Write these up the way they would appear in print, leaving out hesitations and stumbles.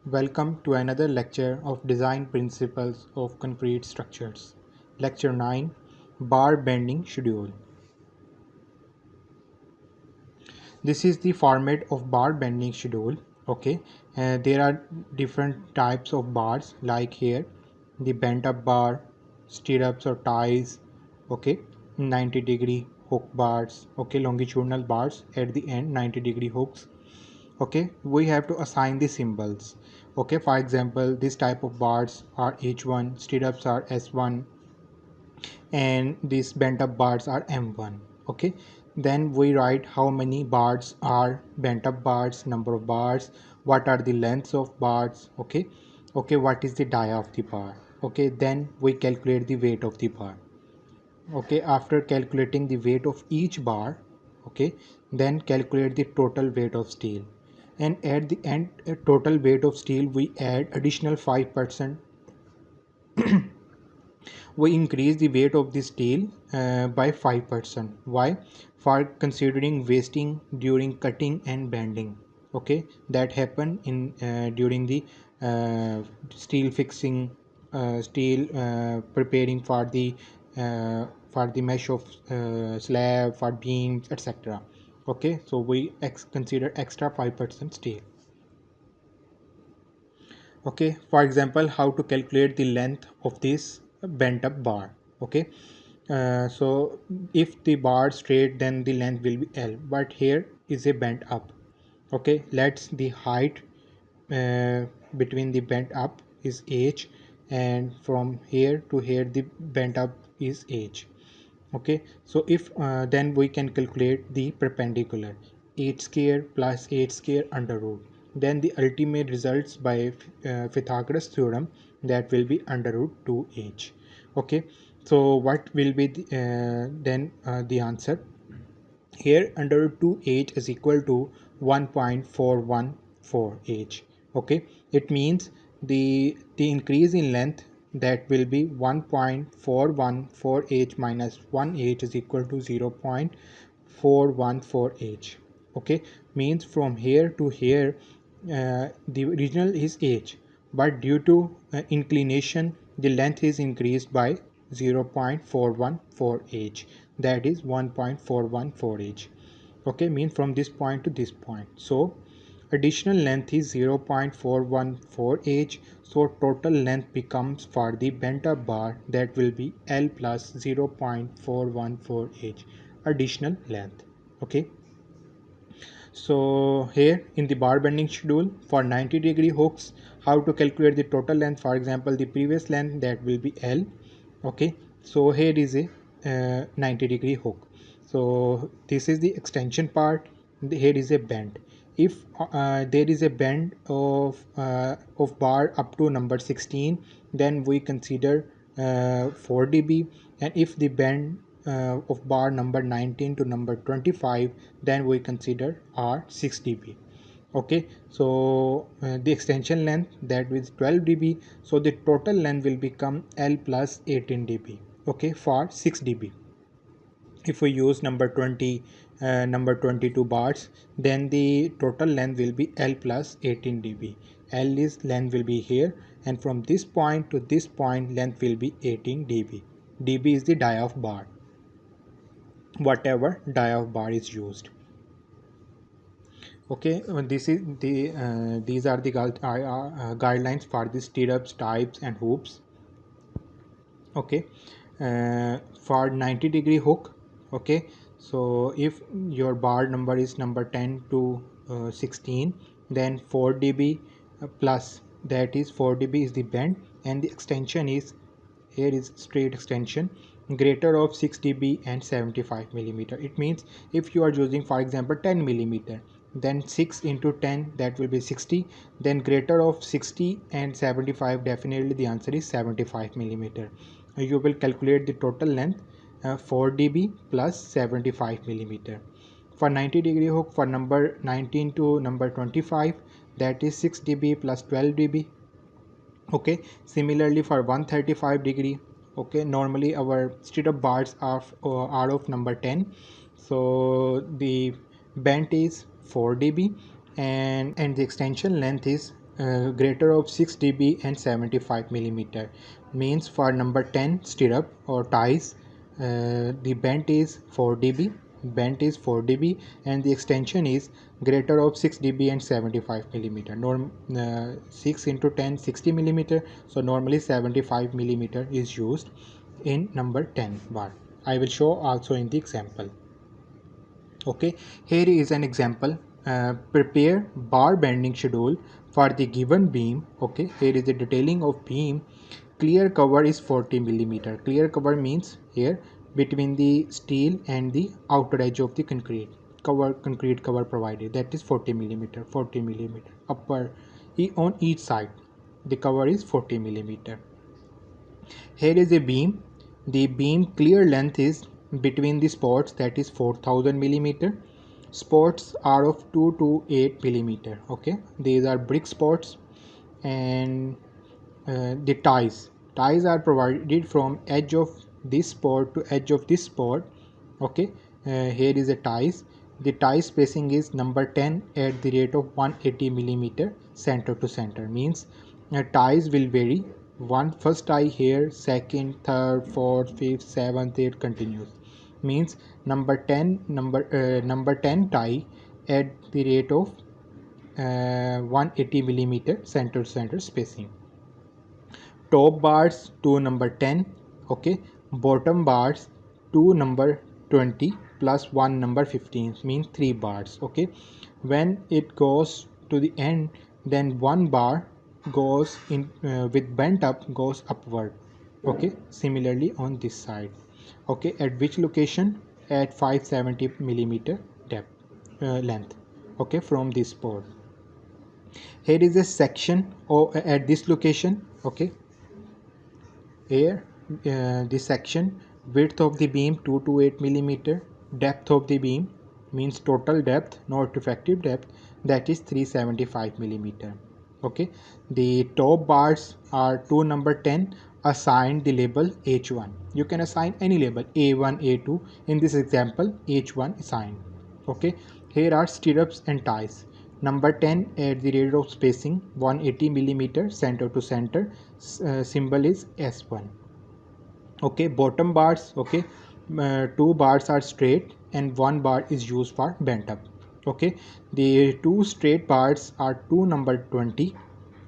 Welcome to another lecture of Design Principles of Concrete Structures. Lecture 9, Bar Bending Schedule. This is the format of bar bending schedule. Okay, there are different types of bars like here the bent up bar, stirrups or ties, okay, 90-degree hook bars, okay, longitudinal bars at the end, 90-degree hooks. Okay, we have to assign the symbols. Okay, for example, this type of bars are H1, stirrups are S1, and these bent up bars are M1. Okay, then we write how many bars are bent up bars, number of bars, what are the lengths of bars. Okay, okay, what is the dia of the bar. Okay, then we calculate the weight of the bar. Okay, after calculating the weight of each bar, okay, then calculate the total weight of steel, and at the end total weight of steel we add additional 5%. We increase the weight of the steel by 5%. Why? For considering wasting during cutting and bending. Okay, that happen in during the steel fixing, steel preparing for the mesh of slab, for beams, etc. Okay, so we consider extra 5% steel. Okay, for example, how to calculate the length of this bent up bar. Okay, so if the bar straight, then the length will be L, but here is a bent up. Okay, let's the height uh, between the bent up is H, and from here to here the bent up is H. Okay, so if then we can calculate the perpendicular, h square plus h square under root, then the ultimate results by Pythagoras theorem, that will be under root 2h. Okay, so what will be the answer here? Under root 2h is equal to 1.414h. Okay, it means the increase in length, that will be 1.414h minus 1h is equal to 0.414h. Okay, means from here to here the original is h, but due to inclination the length is increased by 0.414h, that is 1.414h. Okay, means from this point to this point, so additional length is 0.414h, so total length becomes for the bent up bar, that will be L plus 0.414h additional length. Okay, so here in the bar bending schedule for 90-degree hooks, how to calculate the total length? For example, the previous length, that will be L. Okay, so here is a 90-degree hook, so this is the extension part. Here is a bend. If there is a bend of bar up to number 16, then we consider 4 dB, and if the bend of bar number 19 to number 25, then we consider R 6 dB. Okay, so the extension length, that is 12 dB, so the total length will become L plus 18 dB. Okay, for 6 dB. If we use number 20, number 22 bars, then the total length will be L plus 18 dB. L is length will be here, and from this point to this point length will be 18 dB. dB is the dia of bar, whatever dia of bar is used. Okay, this is the these are the guidelines for the stirrups, types and hoops. Okay, for 90-degree hook. Okay, so if your bar number is number 10 to 16, then 4 dB plus, that is 4 dB is the bend, and the extension is, here is straight extension, greater of 6 dB and 75 millimeter. It means if you are using for example 10 millimeter, then 6 into 10, that will be 60, then greater of 60 and 75, definitely the answer is 75 millimeter. You will calculate the total length 4 dB plus 75 millimeter. For 90-degree hook, for number 19 to number 25, that is 6 dB plus 12 dB. Okay, similarly for 135-degree, okay, normally our stirrup bars are of number 10, so the bend is 4 dB, and the extension length is greater of 6 dB and 75 millimeter. Means for number 10 stirrup or ties, the bent is 4 dB, and the extension is greater of 6 dB and 75 millimeter. 6 into 10 60 millimeter, so normally 75 millimeter is used in number 10 bar. I will show also in the example. Okay, here is an example. Prepare bar bending schedule for the given beam. Okay, here is the detailing of beam. Clear cover is 40 millimeter. Clear cover means here between the steel and the outer edge of the concrete cover provided, that is 40 millimeter. 40 millimeter upper on each side, the cover is 40 millimeter. Here is a beam. The beam clear length is between the spots, that is 4000 millimeter. Spots are of 2 to 8 millimeter. Okay, these are brick spots. And the ties are provided from edge of this spot to edge of this spot. Okay, here is a ties. The tie spacing is number 10 at the rate of 180 millimeter center to center. Means ties will vary. First tie here, second, third, fourth, fifth, seventh, eighth continues. Means number 10 tie at the rate of 180 millimeter center to center spacing. Top bars to number 10. Okay, bottom bars to number 20 plus 1 number 15, means 3 bars. Okay, when it goes to the end, then one bar goes in with bent up goes upward. Okay, similarly on this side. Okay, at which location? At 570 millimeter depth length. Okay, from this board. Here is a section at this location. Okay, here the section width of the beam 2 to 8 millimeter, depth of the beam means total depth, not effective depth, that is 375 millimeter. Okay, the top bars are to number 10. Assign the label H1. You can assign any label A1, A2. In this example, H1 assigned. Okay, here are stirrups and ties. Number 10 at the rate of spacing 180 millimeter center to center. Symbol is S1. Okay, bottom bars. Okay, two bars are straight and one bar is used for bent up. Okay, the two straight bars are to number 20.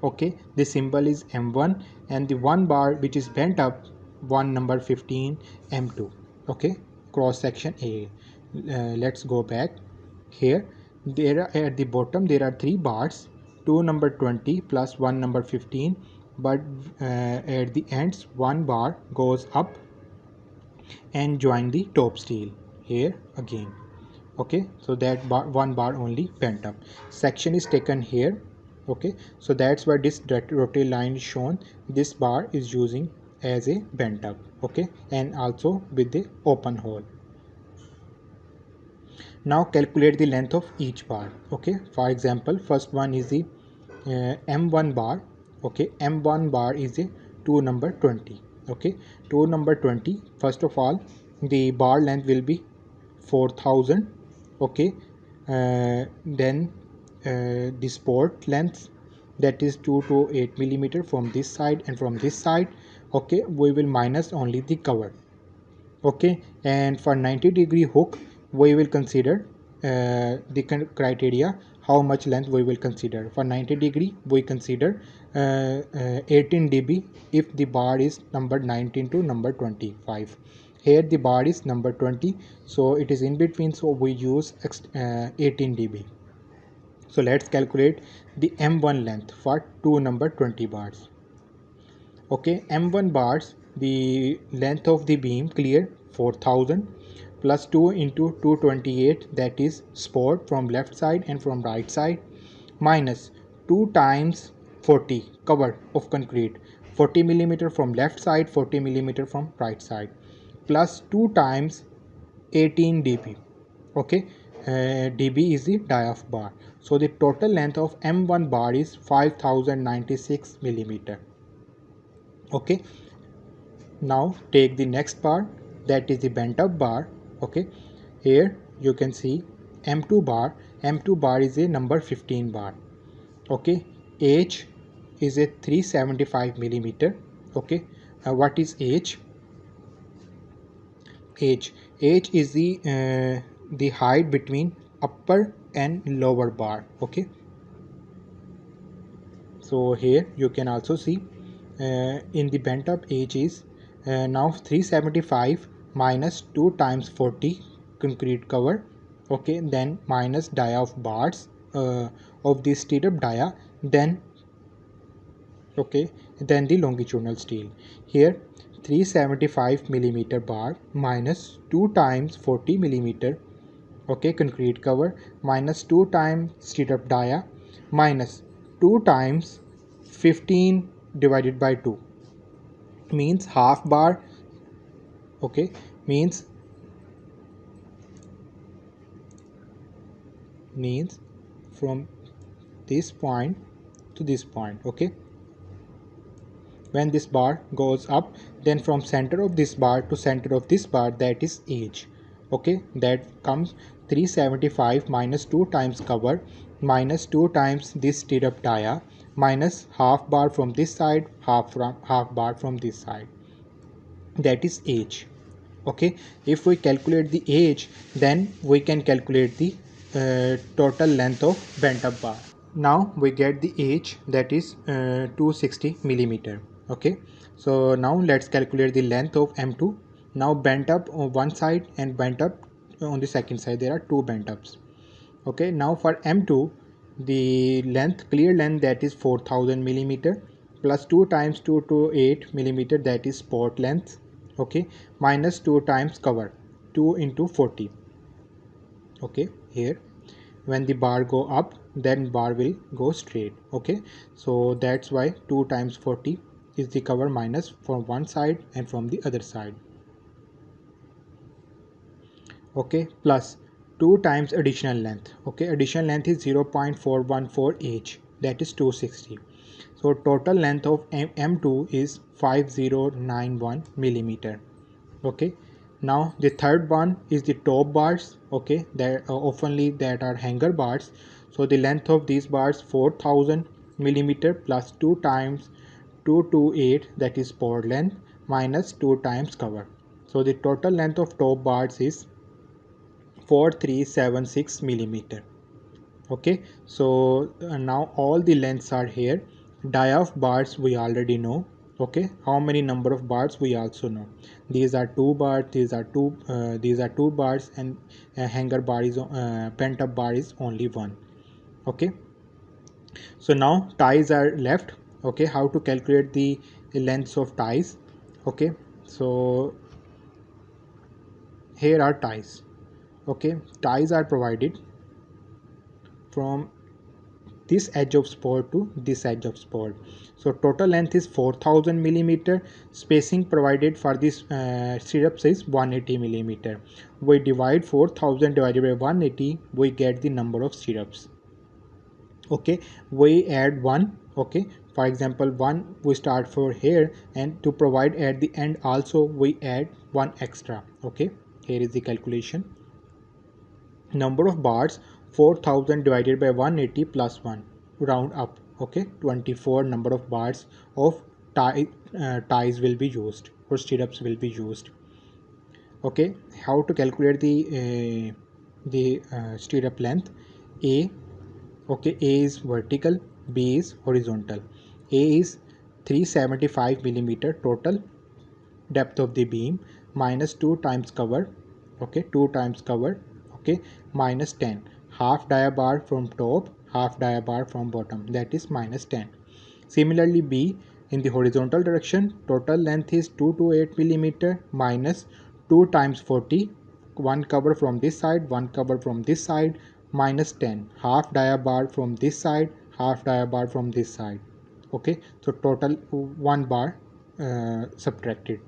Okay, the symbol is M1, and the one bar which is bent up, one number 15, M2. Okay, cross section A. Let's go back. Here there are, at the bottom there are 3 bars, 2 number 20 plus 1 number 15, but at the ends one bar goes up and join the top steel here again. Okay, so that one bar only bent up. Section is taken here. Okay, so that's why this dotted line is shown. This bar is using as a bent up. Okay, and also with the open hole. Now calculate the length of each bar. Okay, for example, first one is the M1 bar. Okay, M1 bar is a 2 number 20. Okay, 2 number 20. First of all, the bar length will be 4000. Okay, then the support length, that is 2 to 8 millimeter from this side and from this side. Okay, we will minus only the cover. Okay, and for 90-degree hook we will consider the criteria, how much length we will consider. For 90-degree we consider 18 dB if the bar is number 19 to number 25. Here the bar is number 20, so it is in between, so we use 18 dB. So let's calculate the M1 length for 2 number 20 bars. Okay, M1 bars, the length of the beam clear 4000 plus 2 into 228, that is support from left side and from right side, minus 2 times 40 cover of concrete, 40 millimeter from left side, 40 millimeter from right side, plus 2 times 18 dB. Okay, dB is the die of bar, so the total length of M1 bar is 5096 millimeter. Okay, now take the next bar, that is the bent up bar. Okay, here you can see M2 bar. M2 bar is a number 15 bar. Okay, H is a 375 millimeter. Okay, what is H? H is the height between upper and lower bar. Okay, so here you can also see in the bent up H is now 375 minus 2 times 40 concrete cover. Okay, then minus dia of bars of the steel up dia, then okay, then the longitudinal steel. Here 375 millimeter bar minus 2 times 40 millimeter, okay, concrete cover, minus 2 times stirrup dia, minus 2 times 15 divided by 2 means half bar. Okay, means from this point to this point. Okay, when this bar goes up, then from center of this bar to center of this bar, that is H. Okay, that comes 375 minus 2 times cover minus 2 times this stirrup dia minus half bar from this side, half bar from this side, that is H. Okay, if we calculate the H, then we can calculate the total length of bent up bar. Now we get the H, that is 260 millimeter. Okay, so now let's calculate the length of M2. Now bent up on one side and bent up on the second side, there are two bent ups. Okay, now for M2, the length, clear length, that is 4000 millimeter plus 2 times 228 millimeter, that is sport length. Okay, minus 2 times cover, 2 into 40. Okay, here when the bar go up, then bar will go straight. Okay, so that's why 2 times 40 is the cover minus from one side and from the other side. Okay, plus 2 times additional length. Okay, additional length is 0.414 h, that is 260. So total length of M2 is 5091 millimeter. Okay, now the third one is the top bars. Okay, there oftenly that are hanger bars. So the length of these bars 4000 millimeter plus 2 times 228, that is port length, minus 2 times cover. So the total length of top bars is 4376 millimeter. Okay, so now all the lengths are here. Dia of bars we already know. Okay, how many number of bars we also know. These are two bars, these are two bars, and hanger bar is pent up bar is only one. Okay, so now ties are left. Okay, how to calculate the lengths of ties? Okay, so here are ties. Okay, ties are provided from this edge of sport to this edge of sport. So total length is 4000 millimeter. Spacing provided for this stirrups is 180 millimeter. We divide 4000 divided by 180, we get the number of stirrups. Okay, we add one. Okay, for example, one we start for here, and to provide at the end also we add one extra. Okay, here is the calculation. Number of bars 4000 divided by 180 plus 1, round up. Okay, 24 number of bars of ties will be used, or stirrups will be used. Okay, how to calculate the stirrup length? A, okay, A is vertical, B is horizontal. A is 375 millimeter total depth of the beam minus 2 times cover. Okay, 2 times cover. Okay, minus 10, half dia bar from top, half dia bar from bottom, that is minus 10. Similarly, B, in the horizontal direction, total length is 228 millimeter minus 2 times 40, one cover from this side, one cover from this side, minus 10, half dia bar from this side, half dia bar from this side. Okay, so total one bar subtracted.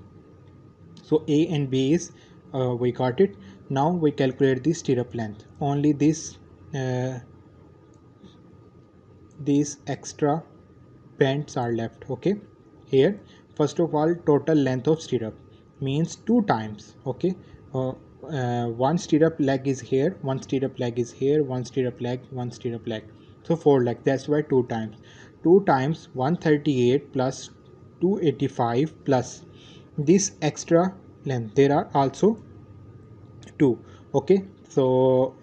So A and B is we got it. Now we calculate the stirrup length. Only uh, these extra bends are left. Okay, here first of all, total length of stirrup means 2 times. Okay, one stirrup leg is here, one stirrup leg is here, one stirrup leg, one stirrup leg, so 4 legs, that's why 2 times. 2 times 138 plus 285 plus this extra length. There are also 2. Okay, so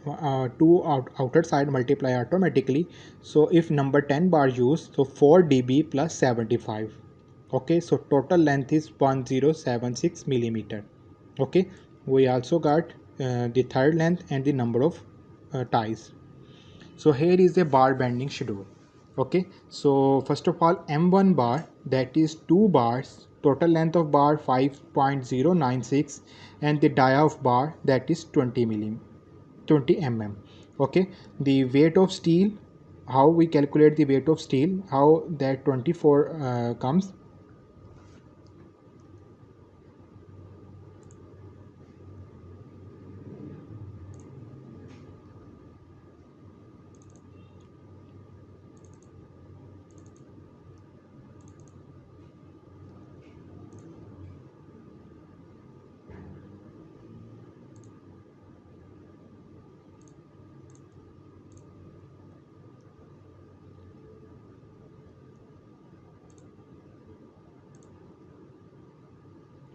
2 outer side multiply automatically. So if number 10 bar used, so 4 dB plus 75. Okay, so total length is 1076 millimeter. Okay, we also got the third length and the number of ties. So here is a bar bending schedule. Okay, so first of all, M1 bar, that is 2 bars, total length of bar 5.096, and the dia of bar, that is 20 mm. Okay, the weight of steel, how we calculate the weight of steel, how that 24 comes.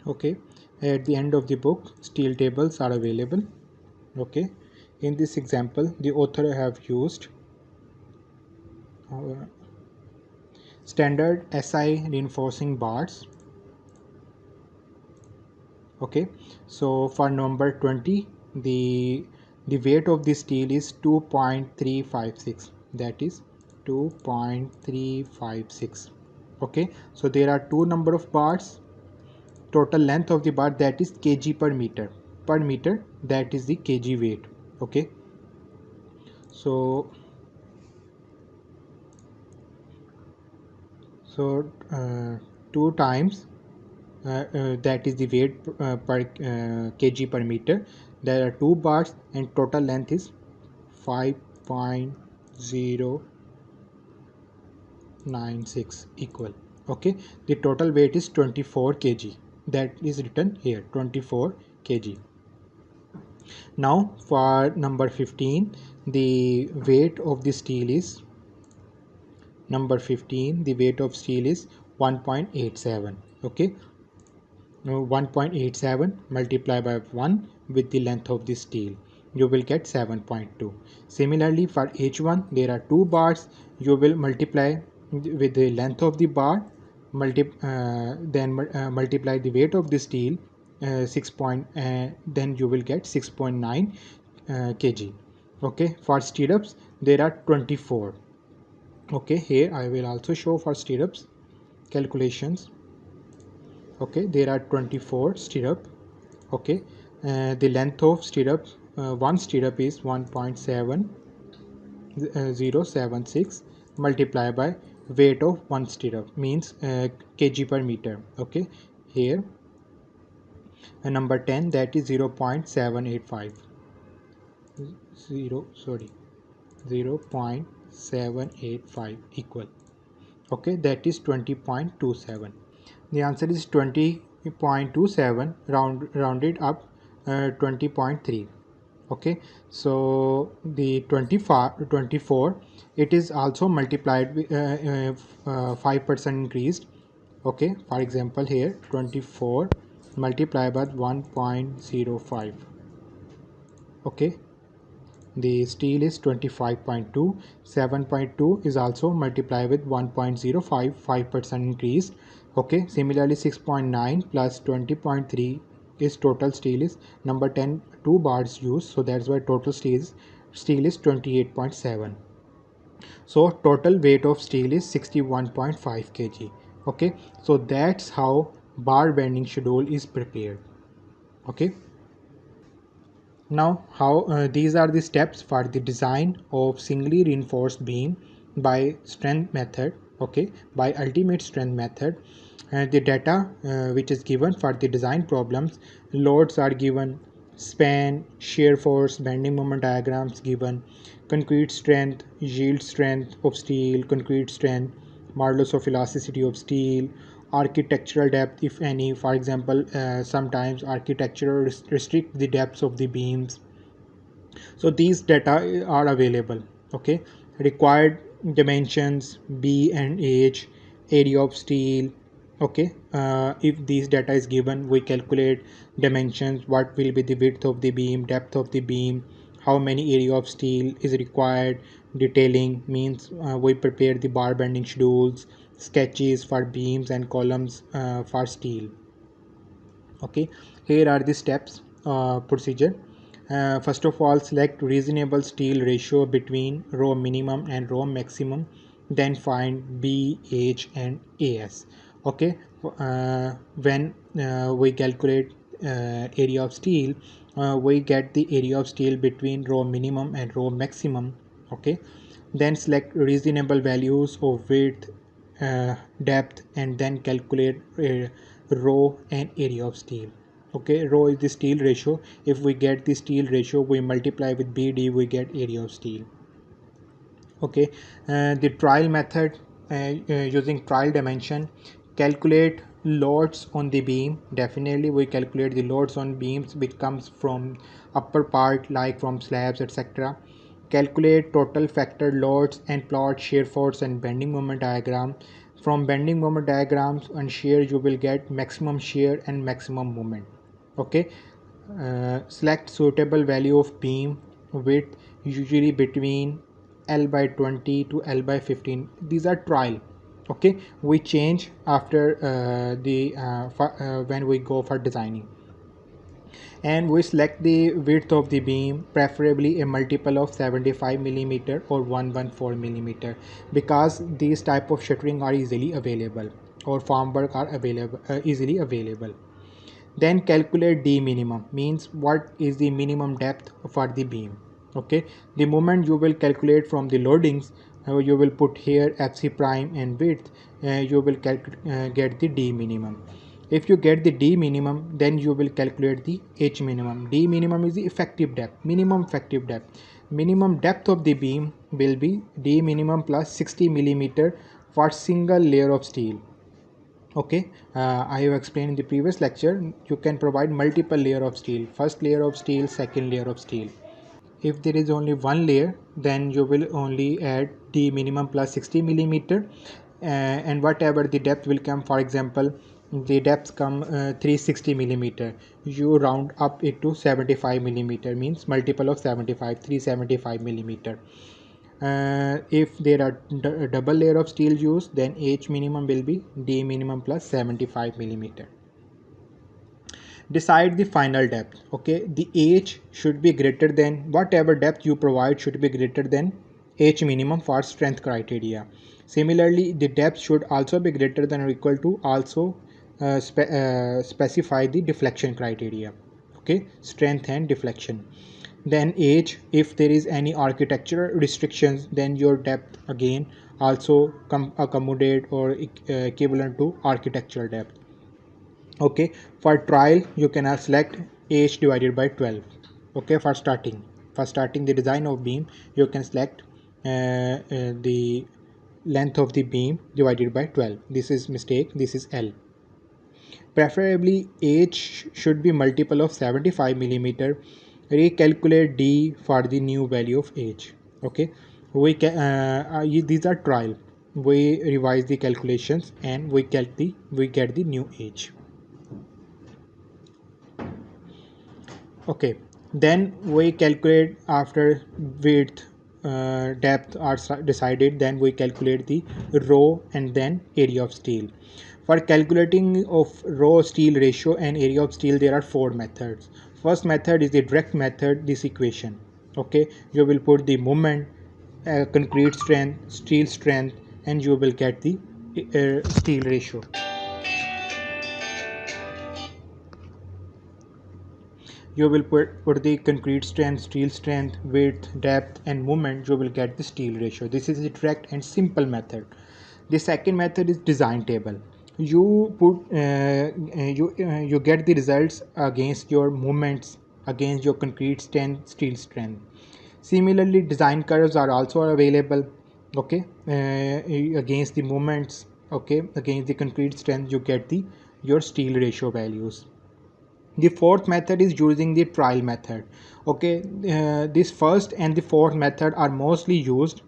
Okay, at the end of the book steel tables are available. Okay, in this example the author have used uh, standard SI reinforcing bars. Okay, so for number 20, the weight of the steel is 2.356, that is 2.356. Okay, so there are two number of bars, total length of the bar, that is kg per meter, that is the kg weight. Okay, so so 2 times that is the weight per kg per meter. There are two bars and total length is 5.096 equal. Okay, the total weight is 24 kg, that is written here, 24 kg. Now for number 15, the weight of the steel is number 15, the weight of steel is 1.87. Okay, now 1.87 multiply by 1 with the length of the steel, you will get 7.2. Similarly for H1 there are two bars, you will multiply with the length of the bar, multiply the weight of the steel, 6 point, then you will get 6.9 kg. Okay, for stirrups there are 24. Okay, here I will also show for stirrups calculations. Okay, there are 24 stirrup. Okay, the length of stirrup, one stirrup is 1.7076 multiplied by weight of one stirrup, means kg per meter. Okay, here number 10, that is 0.785, 0.785 equal. Okay, that is 20.27. The answer is 20.27 rounded up 20.3. Okay, so the 24, it is also multiplied with 5% increased. Okay, for example here 24 multiplied by 1.05. Okay, the steel is 25.2, 7.2 is also multiplied with 1.05, 5% increase. Okay, similarly 6.9 plus 20.3 is total steel is number 10, 2 bars used, so that's why total steel is 28.7. So total weight of steel is 61.5 kg. Okay, so that's how bar bending schedule is prepared. Okay, now how these are the steps for the design of singly reinforced beam by strength method. Okay, by ultimate strength method, the data which is given for the design problems, loads are given, span, shear force, bending moment diagrams given, concrete strength, yield strength of steel, concrete strength, modulus of elasticity of steel, architectural depth if any. For example, sometimes architecture restrict the depths of the beams, so these data are available. Okay, required dimensions, B and H, area of steel. Okay, if these data is given, we calculate dimensions, what will be the width of the beam, depth of the beam, how many area of steel is required. Detailing means we prepare the bar bending schedules, sketches for beams and columns for steel. Okay, here are the steps procedure. First of all, select reasonable steel ratio between row minimum and row maximum, then find B, H and AS. Okay, when we calculate area of steel, we get the area of steel between row minimum and row maximum. Okay, then select reasonable values of width, depth, and then calculate row and area of steel. Okay, row is the steel ratio. If we get the steel ratio, we multiply with BD, we get area of steel. Okay, the trial method, using trial dimension, calculate loads on the beam. Definitely we calculate the loads on beams which comes from upper part, like from slabs, etc. Calculate total factor loads and plot shear force and bending moment diagram. From bending moment diagrams and shear, you will get maximum shear and maximum moment. Okay, select suitable value of beam width, usually between L by 20 to L by 15. These are trial. Okay, we change after when we go for designing. And we select the width of the beam, preferably a multiple of 75 millimeter or 114 millimeter, because these type of shuttering are easily available, or formwork are available easily available. Then calculate D minimum, means what is the minimum depth for the beam. Okay, the moment you will calculate from the loadings, you will put here FC prime and width, you will get the D minimum. If you get the D minimum, then you will calculate the H minimum. D minimum is the effective depth, minimum effective depth. Minimum depth of the beam will be D minimum plus 60 millimeter for single layer of steel. Okay, I have explained in the previous lecture, you can provide multiple layer of steel, first layer of steel, second layer of steel. If there is only one layer, then you will only add the minimum plus 60 millimeter, and whatever the depth will come. For example, the depth come 360 millimeter, you round up it to 75 millimeter, means multiple of 75, 375 millimeter. If there are double layer of steel used, then H minimum will be D minimum plus 75 millimeter. Decide the final depth. Okay, the H should be greater than, whatever depth you provide should be greater than H minimum for strength criteria. Similarly, the depth should also be greater than or equal to, also specify the deflection criteria. Okay, strength and deflection. Then H, if there is any architectural restrictions, then your depth again also accommodate or equivalent to architectural depth. Okay, for trial you can select H divided by 12. Okay, for starting the design of beam, you can select the length of the beam divided by 12. This is mistake, this is L. Preferably H should be multiple of 75 millimeter. Recalculate D for the new value of H. Okay, we can these are trial. We revise the calculations and we get the new H. Okay, then we calculate after width, depth are decided, then we calculate the row and then area of steel. For calculating of row steel ratio and area of steel, there are four methods. First method is the direct method, this equation. Okay, you will put the moment, concrete strength, steel strength, and you will get the steel ratio. You will put the concrete strength, steel strength, width, depth and moment, you will get the steel ratio. This is the direct and simple method. The second method is design table. You put you get the results against your moments, against your concrete strength, steel strength. Similarly, design curves are also available. Okay, against the moments, okay, against the concrete strength, you get the your steel ratio values. The fourth method is using the trial method. Okay, this first and the fourth method are mostly used.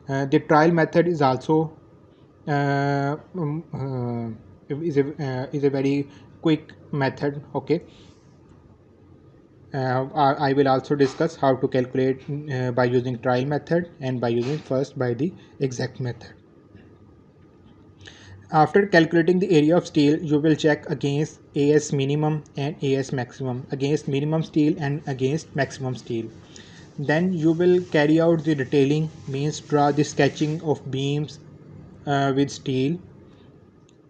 The trial method is also is a very quick method. Okay, I will also discuss how to calculate by using trial method and by using first by the exact method. After calculating the area of steel, you will check against AS minimum and AS maximum, against minimum steel and against maximum steel. Then you will carry out the detailing, means draw the sketching of beams with steel.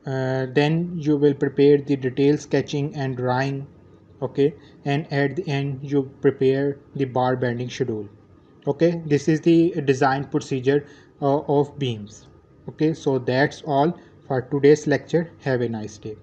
Then you will prepare the detailed sketching and drawing. Okay, and at the end you prepare the bar bending schedule. Okay, this is the design procedure of beams. Okay, so that's all for today's lecture. Have a nice day.